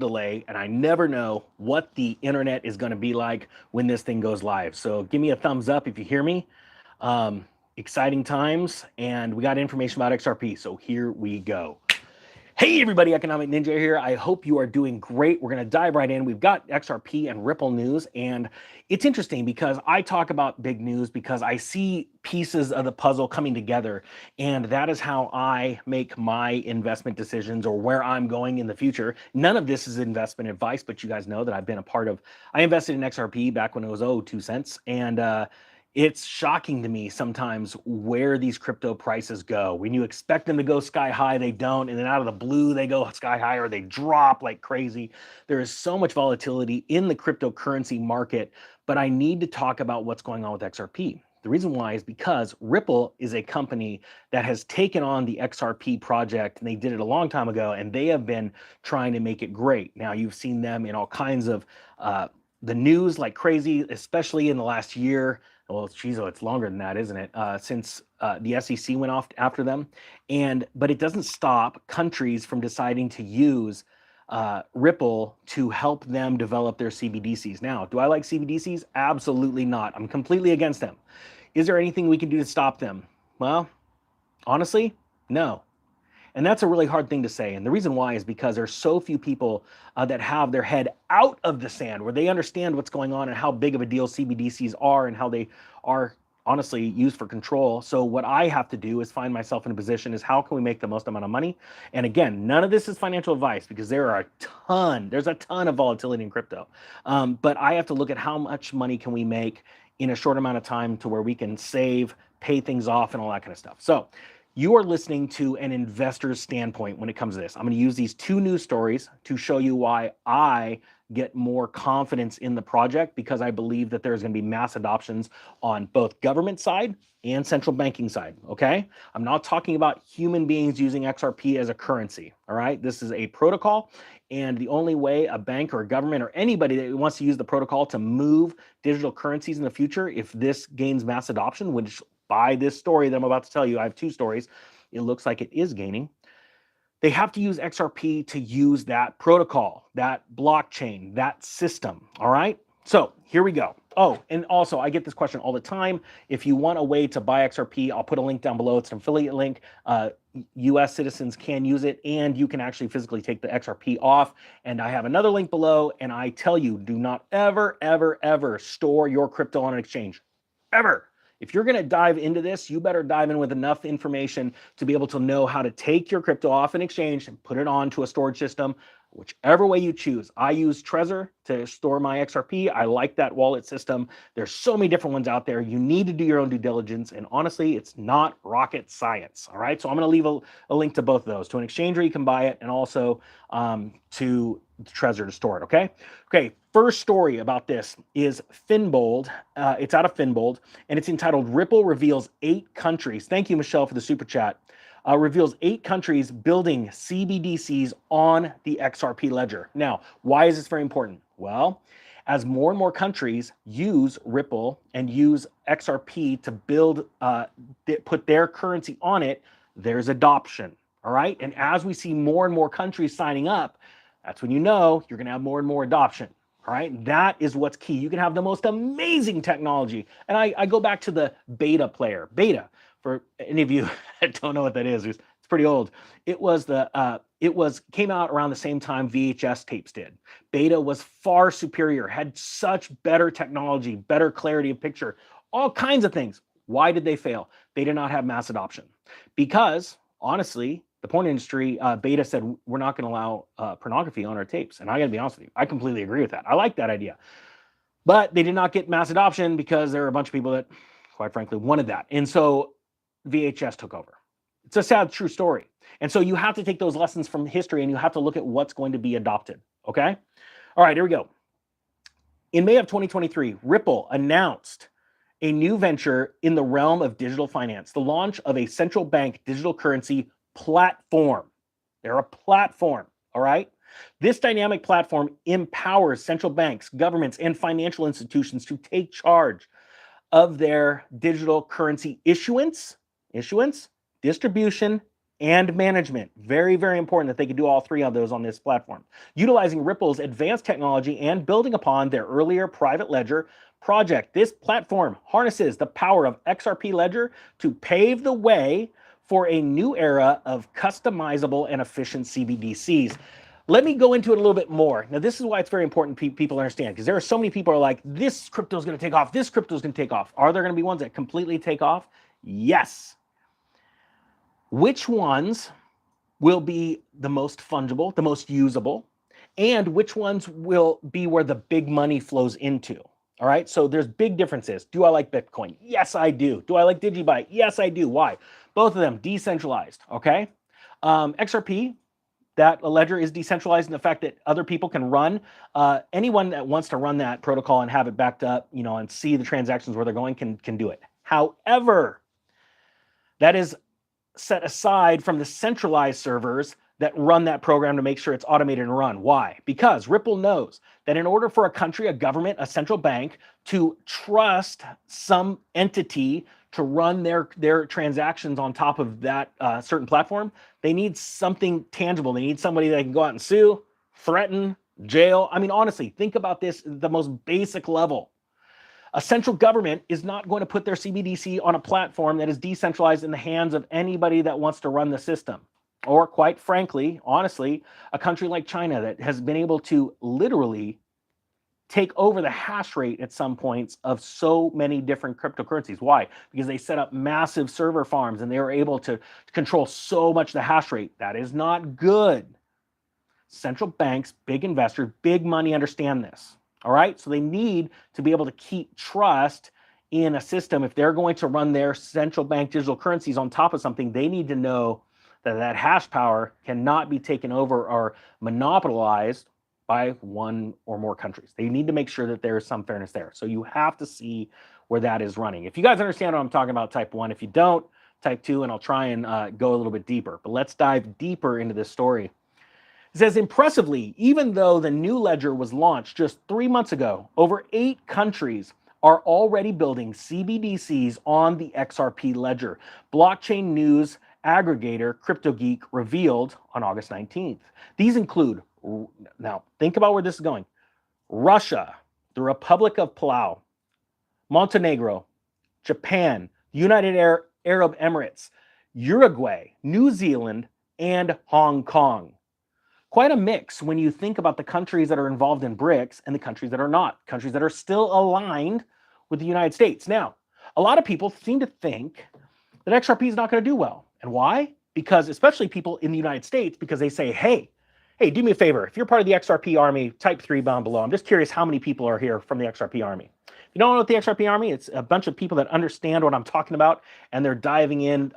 delay, and I never know what the internet is going to be like when this thing goes live. So give me a thumbs up if you hear me. Exciting times, and we got information about XRP. So here we go. Hey everybody, Economic Ninja here. I hope you are doing great. We're going to dive right in. We've got XRP and Ripple news, and it's interesting because I talk about big news because I see pieces of the puzzle coming together, and that is how I make my investment decisions or where I'm going in the future. None of this is investment advice, but you guys know that I've been a part of, I invested in XRP back when it was 2 cents, and it's shocking to me sometimes where these crypto prices go. When you expect them to go sky high, they don't. And then out of the blue, they go sky high or they drop like crazy. There is so much volatility in the cryptocurrency market, but I need to talk about what's going on with XRP. The reason why is because Ripple is a company that has taken on the XRP project, and they did it a long time ago, and they have been trying to make it great. Now, you've seen them in all kinds of the news like crazy, especially in the last year. Well, geez, it's longer than that, isn't it? Since the SEC went off after them, but it doesn't stop countries from deciding to use Ripple to help them develop their CBDCs. Now, do I like CBDCs? Absolutely not. I'm completely against them. Is there anything we can do to stop them? Well, honestly, no. And that's a really hard thing to say. And the reason why is because there's so few people that have their head out of the sand, where they understand what's going on and how big of a deal CBDCs are and how they are honestly used for control. So what I have to do is find myself in a position is how can we make the most amount of money? And again, none of this is financial advice because there's a ton of volatility in crypto. But I have to look at how much money can we make in a short amount of time to where we can save, pay things off, and all that kind of stuff. So you are listening to an investor's standpoint when it comes to this. I'm going to use these two news stories to show you why I get more confidence in the project, because I believe that there's going to be mass adoptions on both government side and central banking side, okay? I'm not talking about human beings using XRP as a currency, all right? This is a protocol, and the only way a bank or a government or anybody that wants to use the protocol to move digital currencies in the future, if this gains mass adoption, which by this story that I'm about to tell you, I have two stories, it looks like it is gaining. They have to use XRP to use that protocol, that blockchain, that system, all right? So here we go. Oh, and also I get this question all the time. If you want a way to buy XRP, I'll put a link down below. It's an affiliate link. US citizens can use it, and you can actually physically take the XRP off. And I have another link below, and I tell you, do not ever, ever, ever store your crypto on an exchange, ever. If you're going to dive into this, you better dive in with enough information to be able to know how to take your crypto off an exchange and put it onto a storage system, whichever way you choose. I use Trezor to store my XRP. I like that wallet system. There's so many different ones out there. You need to do your own due diligence, and honestly, it's not rocket science, all right? So I'm going to leave a link to both of those, to an exchange where you can buy it, and also to Trezor to store it, okay? Okay, first story about this is Finbold. It's out of Finbold, and it's entitled Ripple Reveals 8 Countries. Thank you, Michelle, for the super chat. Reveals 8 countries building CBDCs on the XRP ledger. Now, why is this very important? Well, as more and more countries use Ripple and use XRP to build, put their currency on it, there's adoption, all right? And as we see more and more countries signing up, that's when you know you're going to have more and more adoption. All right, that is what's key. You can have the most amazing technology. And I go back to the beta player. Beta, for any of you that don't know what that is, it's pretty old. It came out around the same time VHS tapes did. Beta was far superior, had such better technology, better clarity of picture, all kinds of things. Why did they fail? They did not have mass adoption because, honestly, the porn industry, Beta said, we're not going to allow pornography on our tapes. And I got to be honest with you, I completely agree with that. I like that idea. But they did not get mass adoption because there were a bunch of people that, quite frankly, wanted that. And so VHS took over. It's a sad, true story. And so you have to take those lessons from history and you have to look at what's going to be adopted, okay? All right, here we go. In May of 2023, Ripple announced a new venture in the realm of digital finance, the launch of a central bank digital currency platform. They're a platform, all right? This dynamic platform empowers central banks, governments, and financial institutions to take charge of their digital currency issuance, distribution, and management. Very, very important that they can do all three of those on this platform. Utilizing Ripple's advanced technology and building upon their earlier private ledger project, this platform harnesses the power of XRP Ledger to pave the way for a new era of customizable and efficient CBDCs. Let me go into it a little bit more. Now, this is why it's very important people understand, because there are so many people who are like, this crypto is going to take off, this crypto is going to take off. Are there going to be ones that completely take off? Yes. Which ones will be the most fungible, the most usable, and which ones will be where the big money flows into? All right, so there's big differences. Do I like Bitcoin? Yes, I do. Do I like DigiByte? Yes, I do. Why? Both of them decentralized, okay? XRP, that ledger is decentralized in the fact that other people can run. Anyone that wants to run that protocol and have it backed up, you know, and see the transactions where they're going can do it. However, that is set aside from the centralized servers that run that program to make sure it's automated and run. Why? Because Ripple knows that in order for a country, a government, a central bank to trust some entity to run their transactions on top of that certain platform, they need something tangible. They need somebody that can go out and sue, threaten, jail. I mean, honestly, think about this at the most basic level. A central government is not going to put their CBDC on a platform that is decentralized in the hands of anybody that wants to run the system. Or quite frankly, honestly, a country like China that has been able to literally take over the hash rate at some points of so many different cryptocurrencies. Why? Because they set up massive server farms and they were able to control so much of the hash rate. That is not good. Central banks, big investors, big money understand this. All right, so they need to be able to keep trust in a system. If they're going to run their central bank digital currencies on top of something, they need to know that that hash power cannot be taken over or monopolized by one or more countries. They need to make sure that there is some fairness there. So you have to see where that is running. If you guys understand what I'm talking about, type 1. If you don't, type 2, and I'll try and go a little bit deeper. But let's dive deeper into this story. It says, impressively, even though the new ledger was launched just 3 months ago, over 8 countries are already building CBDCs on the XRP ledger. Blockchain news aggregator CryptoGeek revealed on August 19th. These include, now think about where this is going, Russia, the Republic of Palau, Montenegro, Japan, United Arab Emirates, Uruguay, New Zealand, and Hong Kong. Quite a mix when you think about the countries that are involved in BRICS and the countries that are not, countries that are still aligned with the United States. Now, a lot of people seem to think that XRP is not going to do well. And why? Because especially people in the United States, because they say, hey, do me a favor. If you're part of the XRP army, type 3 down below. I'm just curious how many people are here from the XRP army. If you don't know what the XRP army, it's a bunch of people that understand what I'm talking about, and they're diving in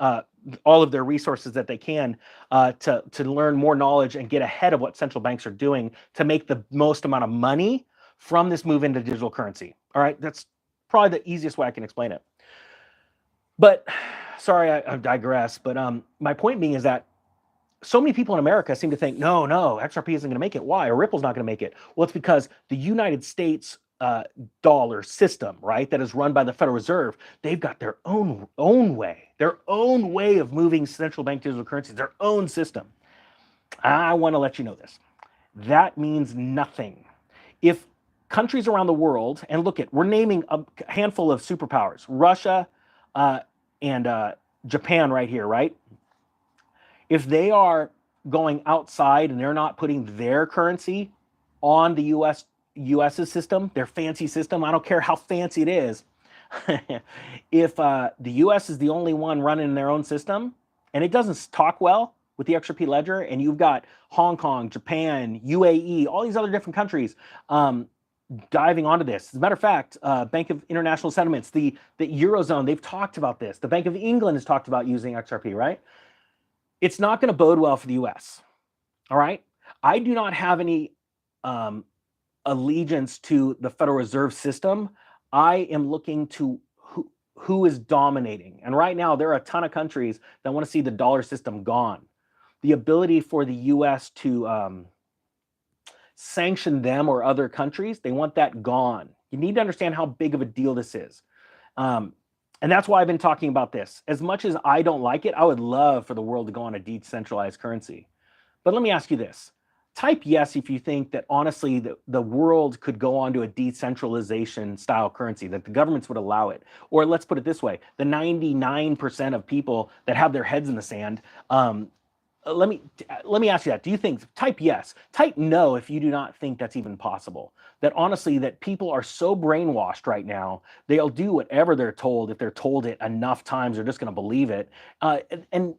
all of their resources that they can to learn more knowledge and get ahead of what central banks are doing to make the most amount of money from this move into digital currency. All right, that's probably the easiest way I can explain it. But sorry, I digress. But my point being is that so many people in America seem to think, no, XRP isn't going to make it. Why? Or Ripple's not going to make it. Well, it's because the United States dollar system, right, that is run by the Federal Reserve, they've got their own way of moving central bank digital currencies, their own system. I want to let you know this. That means nothing. If countries around the world, and look at, we're naming a handful of superpowers, Russia and Japan right here, right? If they are going outside and they're not putting their currency on the US's system, their fancy system, I don't care how fancy it is, if the US is the only one running their own system and it doesn't talk well with the XRP ledger, and you've got Hong Kong, Japan, UAE, all these other different countries diving onto this. As a matter of fact, Bank of International Settlements, the Eurozone, they've talked about this. The Bank of England has talked about using XRP, right? It's not going to bode well for the US. All right. I do not have any allegiance to the Federal Reserve System. I am looking to who is dominating. And right now, there are a ton of countries that want to see the dollar system gone. The ability for the US to sanction them or other countries, they want that gone. You need to understand how big of a deal this is. And And that's why I've been talking about this. As much as I don't like it, I would love for the world to go on a decentralized currency. But let me ask you this. Type yes if you think that honestly the world could go on to a decentralization style currency, that the governments would allow it. Or let's put it this way, the 99% of people that have their heads in the sand, let me ask you that. Do you think, type yes, type no if you do not think that's even possible. That honestly, that people are so brainwashed right now, they'll do whatever they're told. If they're told it enough times, they're just going to believe it. And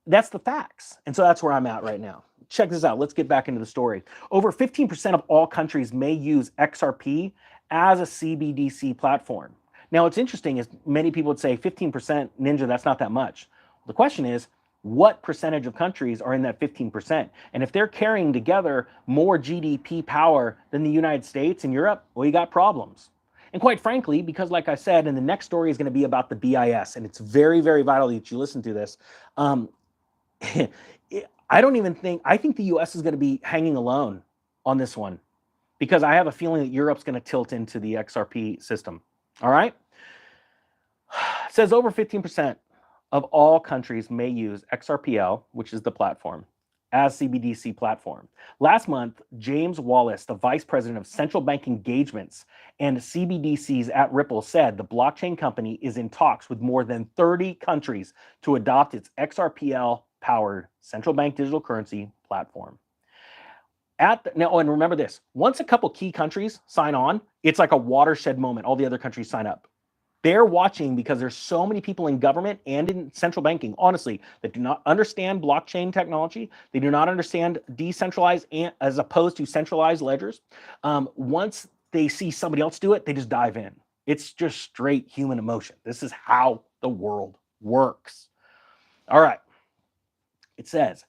that's the facts. And so that's where I'm at right now. Check this out. Let's get back into the story. Over 15% of all countries may use XRP as a CBDC platform. Now, what's interesting is many people would say 15%, Ninja, that's not that much. The question is, what percentage of countries are in that 15%? And if they're carrying together more GDP power than the United States and Europe, well, you got problems. And quite frankly, because like I said, and the next story is going to be about the BIS, and it's very, very vital that you listen to this. I think the US is going to be hanging alone on this one, because I have a feeling that Europe's going to tilt into the XRP system. All right. It says over 15% of all countries may use XRPL, which is the platform, as CBDC platform. Last month, James Wallace, the vice president of central bank engagements and CBDCs at Ripple, said the blockchain company is in talks with more than 30 countries to adopt its XRPL-powered central bank digital currency platform. Now, and remember this, once a couple key countries sign on, it's like a watershed moment. All the other countries sign up. They're watching because there's so many people in government and in central banking, honestly, that do not understand blockchain technology. They do not understand decentralized as opposed to centralized ledgers. Once they see somebody else do it, they just dive in. It's just straight human emotion. This is how the world works. All right. It says,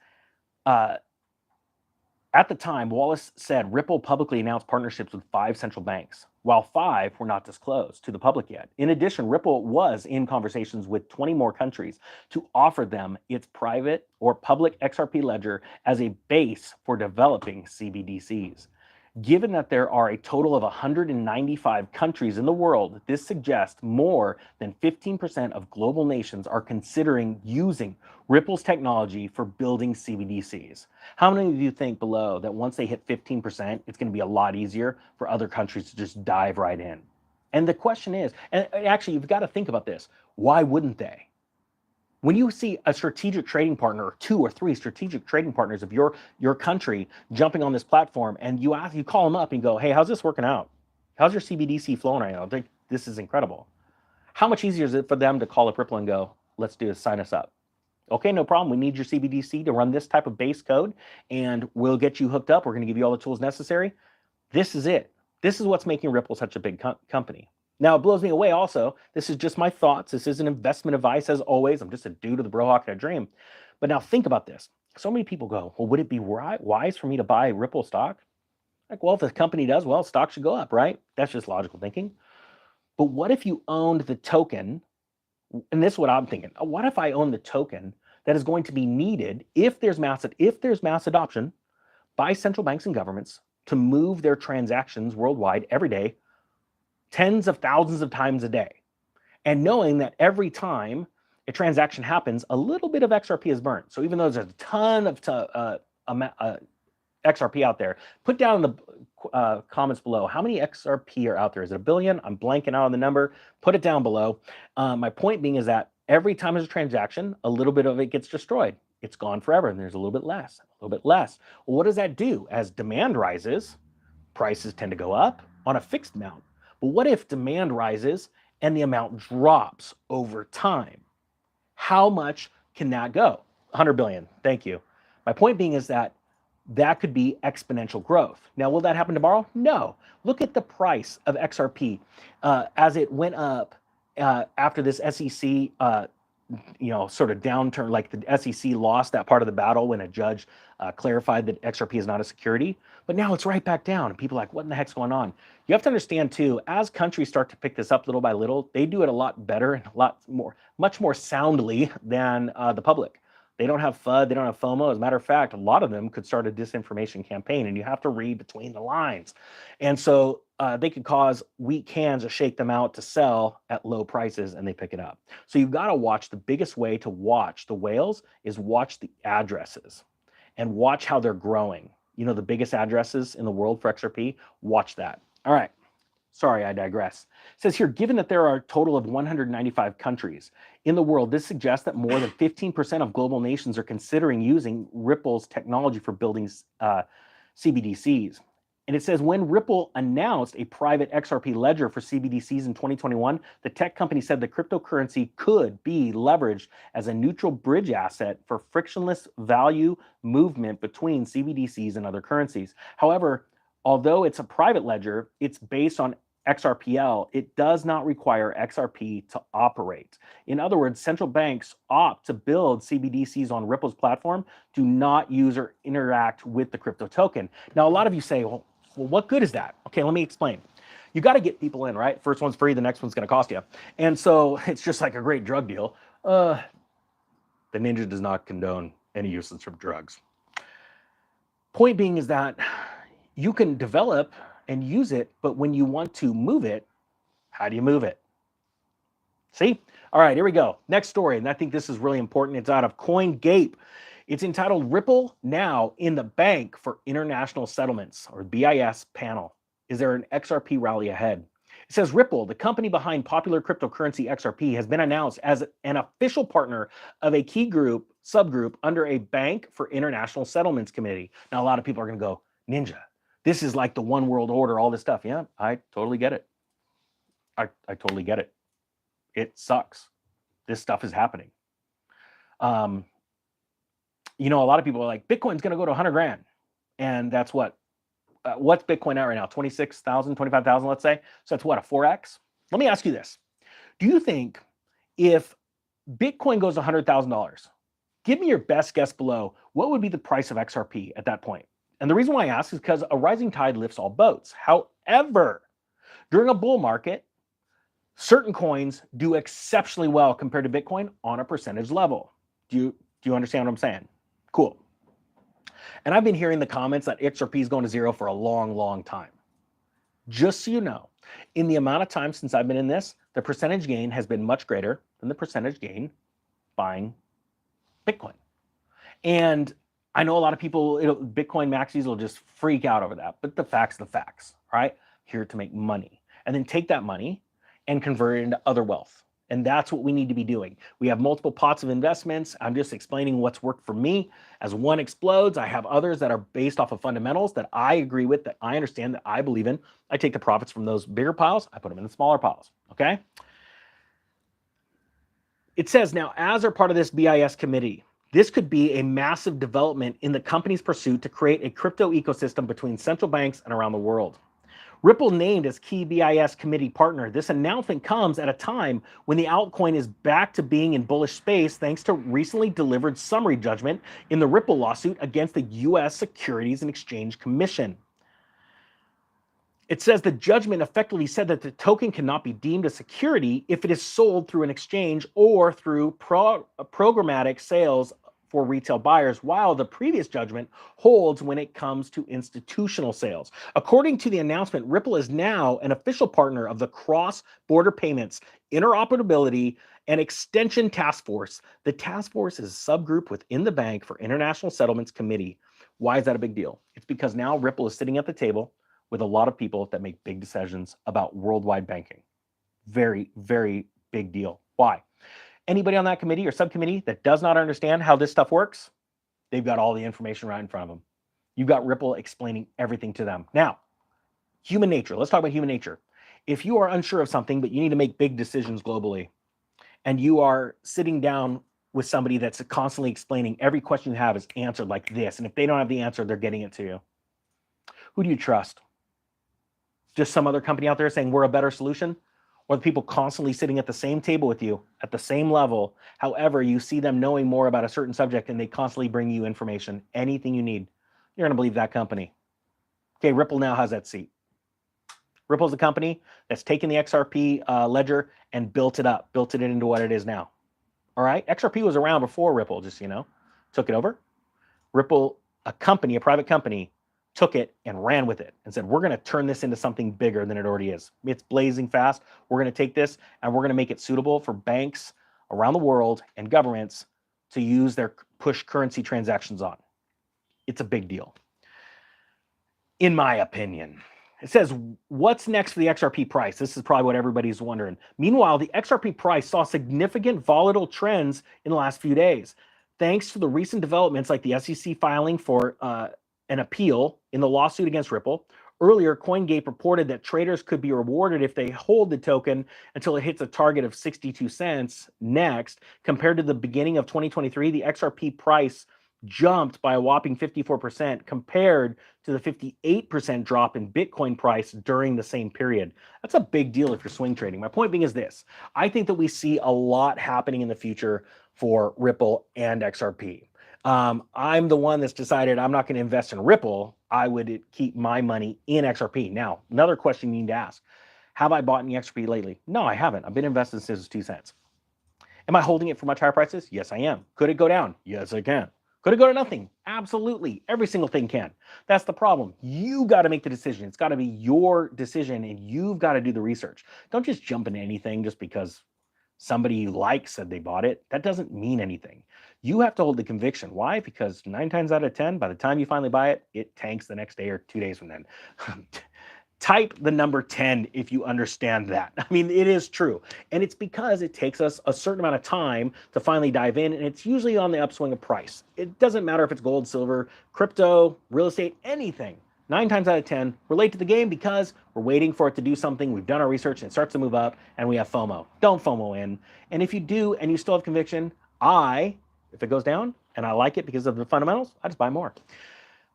at the time, Wallace said Ripple publicly announced partnerships with 5 central banks, while 5 were not disclosed to the public yet. In addition, Ripple was in conversations with 20 more countries to offer them its private or public XRP ledger as a base for developing CBDCs. Given that there are a total of 195 countries in the world, this suggests more than 15% of global nations are considering using Ripple's technology for building CBDCs. How many of you think below that once they hit 15%, it's going to be a lot easier for other countries to just dive right in? And the question is, and actually, you've got to think about this. Why wouldn't they? When you see a strategic trading partner, or 2 or 3 strategic trading partners of your country jumping on this platform, and you call them up and go, hey, how's this working out? How's your CBDC flowing right now? This is incredible. How much easier is it for them to call up Ripple and go, let's do this, sign us up? Okay, no problem. We need your CBDC to run this type of base code, and we'll get you hooked up. We're going to give you all the tools necessary. This is it. This is what's making Ripple such a big company. Now, it blows me away also. This is just my thoughts. This isn't investment advice, as always. I'm just a dude with a brohawk and a dream. But now think about this. So many people go, well, would it be wise for me to buy Ripple stock? Like, well, if the company does, well, stock should go up, right? That's just logical thinking. But what if you owned the token? And this is what I'm thinking. What if I own the token that is going to be needed if there's mass adoption by central banks and governments to move their transactions worldwide every day, tens of thousands of times a day, and knowing that every time a transaction happens, a little bit of XRP is burnt. So even though there's a ton of XRP out there, put down in the comments below how many XRP are out there. Is it a billion? I'm blanking out on the number. Put it down below. My point being is that every time there's a transaction, a little bit of it gets destroyed. It's gone forever, and there's a little bit less, a little bit less. Well, what does that do? As demand rises, prices tend to go up on a fixed amount. But what if demand rises and the amount drops over time? How much can that go? 100 billion. Thank you. My point being is that could be exponential growth. Now, will that happen tomorrow? No. Look at the price of XRP as it went up after this SEC sort of downturn, like the SEC lost that part of the battle when a judge clarified that XRP is not a security. But now it's right back down, and people are like, what in the heck's going on? You have to understand too, as countries start to pick this up little by little, they do it a lot better and much more soundly than the public. They don't have FUD, they don't have FOMO. As a matter of fact, a lot of them could start a disinformation campaign, and you have to read between the lines. And so they could cause weak hands to shake them out to sell at low prices, and they pick it up. So you've got to watch. The biggest way to watch the whales is watch the addresses and watch how they're growing. You know, the biggest addresses in the world for XRP, watch that. All right. Sorry, I digress. It says here, given that there are a total of 195 countries in the world, this suggests that more than 15% of global nations are considering using Ripple's technology for building CBDCs. And it says when Ripple announced a private XRP ledger for CBDCs in 2021, the tech company said the cryptocurrency could be leveraged as a neutral bridge asset for frictionless value movement between CBDCs and other currencies. However, although it's a private ledger, it's based on XRPL. It does not require XRP to operate. In other words, central banks opt to build CBDCs on Ripple's platform, do not use or interact with the crypto token. Now, a lot of you say, well, what good is that? Okay, let me explain. You got to get people in, right? First one's free, the next one's going to cost you. And so it's just like a great drug deal. The Ninja does not condone any usage of drugs. Point being is that you can develop and use it, but when you want to move it, how do you move it? See? All right, here we go. Next story, and I think this is really important. It's out of CoinGape. It's entitled Ripple Now in the Bank for International Settlements, or BIS panel. Is there an XRP rally ahead? It says Ripple, the company behind popular cryptocurrency XRP, has been announced as an official partner of a key subgroup under a Bank for International Settlements committee. Now, a lot of people are going to go, Ninja, this is like the one world order, all this stuff. Yeah, I totally get it. I totally get it. It sucks. This stuff is happening. You know, a lot of people are like, Bitcoin's going to go to 100 grand. And that's what's Bitcoin at right now? 26,000, 25,000, let's say. So that's what, a 4X? Let me ask you this. Do you think if Bitcoin goes to $100,000, give me your best guess below, what would be the price of XRP at that point? And the reason why I ask is because a rising tide lifts all boats. However, during a bull market, certain coins do exceptionally well compared to Bitcoin on a percentage level. Do you understand what I'm saying? Cool. And I've been hearing the comments that XRP is going to zero for a long, long time. Just so you know, in the amount of time since I've been in this, the percentage gain has been much greater than the percentage gain buying Bitcoin. And I know a lot of people, Bitcoin maxis will just freak out over that, but the facts, right? Here to make money. And then take that money and convert it into other wealth. And that's what we need to be doing. We have multiple pots of investments. I'm just explaining what's worked for me. As one explodes, I have others that are based off of fundamentals that I agree with, that I understand, that I believe in. I take the profits from those bigger piles, I put them in the smaller piles, okay? It says now, as are part of this BIS committee, this could be a massive development in the company's pursuit to create a crypto ecosystem between central banks and around the world. Ripple named as key BIS committee partner. This announcement comes at a time when the altcoin is back to being in bullish space thanks to recently delivered summary judgment in the Ripple lawsuit against the U.S. Securities and Exchange Commission. It says the judgment effectively said that the token cannot be deemed a security if it is sold through an exchange or through programmatic sales for retail buyers, while the previous judgment holds when it comes to institutional sales. According to the announcement, Ripple is now an official partner of the Cross-Border Payments, Interoperability, and Extension Task Force. The task force is a subgroup within the Bank for International Settlements Committee. Why is that a big deal? It's because now Ripple is sitting at the table with a lot of people that make big decisions about worldwide banking. Very, very big deal. Why? Anybody on that committee or subcommittee that does not understand how this stuff works, they've got all the information right in front of them. You've got Ripple explaining everything to them. Now, human nature. Let's talk about human nature. If you are unsure of something, but you need to make big decisions globally, and you are sitting down with somebody that's constantly explaining every question you have is answered like this, and if they don't have the answer, they're getting it to you. Who do you trust? Just some other company out there saying we're a better solution? Or the people constantly sitting at the same table with you at the same level. However, you see them knowing more about a certain subject and they constantly bring you information, anything you need. You're going to believe that company. Okay, Ripple now has that seat. Ripple's the company that's taken the XRP ledger and built it up, built it into what it is now. All right, XRP was around before Ripple, just so you know. took it over. Ripple, a company, a private company, took it and ran with it and said, we're going to turn this into something bigger than it already is. It's blazing fast. We're going to take this and we're going to make it suitable for banks around the world and governments to use their push currency transactions on. It's a big deal, in my opinion. It says, what's next for the XRP price? This is probably what everybody's wondering. Meanwhile, the XRP price saw significant volatile trends in the last few days, thanks to the recent developments like the SEC filing for an appeal in the lawsuit against Ripple. Earlier, CoinGate reported that traders could be rewarded if they hold the token until it hits a target of 62 cents next. Compared to the beginning of 2023, the XRP price jumped by a whopping 54% compared to the 58% drop in Bitcoin price during the same period. That's a big deal if you're swing trading. My point being is this. I think that we see a lot happening in the future for Ripple and XRP. I'm the one that's decided I'm not going to invest in Ripple. I would keep my money in XRP. Now, another question you need to ask. Have I bought any XRP lately? No, I haven't. I've been invested since it was 2 cents. Am I holding it for much higher prices? Yes, I am. Could it go down? Yes, I can. Could it go to nothing? Absolutely. Every single thing can. That's the problem. You got to make the decision. It's got to be your decision, and you've got to do the research. Don't just jump into anything just because somebody you like said they bought it. That doesn't mean anything. You have to hold the conviction. Why? Because 9 times out of 10, by the time you finally buy it, it tanks the next day or 2 days from then. Type the number 10 if you understand that. I mean, it is true. And it's because it takes us a certain amount of time to finally dive in, and it's usually on the upswing of price. It doesn't matter if it's gold, silver, crypto, real estate, anything. 9 times out of 10, we're late to the game because we're waiting for it to do something. We've done our research and it starts to move up, and we have FOMO. Don't FOMO in. And if you do and you still have conviction, if it goes down and I like it because of the fundamentals, I just buy more.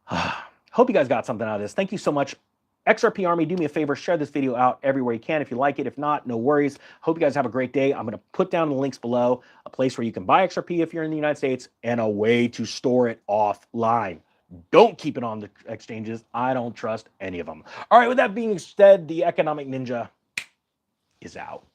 Hope you guys got something out of this. Thank you so much. XRP Army, do me a favor, share this video out everywhere you can if you like it. If not, no worries. Hope you guys have a great day. I'm going to put down the links below, a place where you can buy XRP if you're in the United States, and a way to store it offline. Don't keep it on the exchanges. I don't trust any of them. All right, with that being said, the Economic Ninja is out.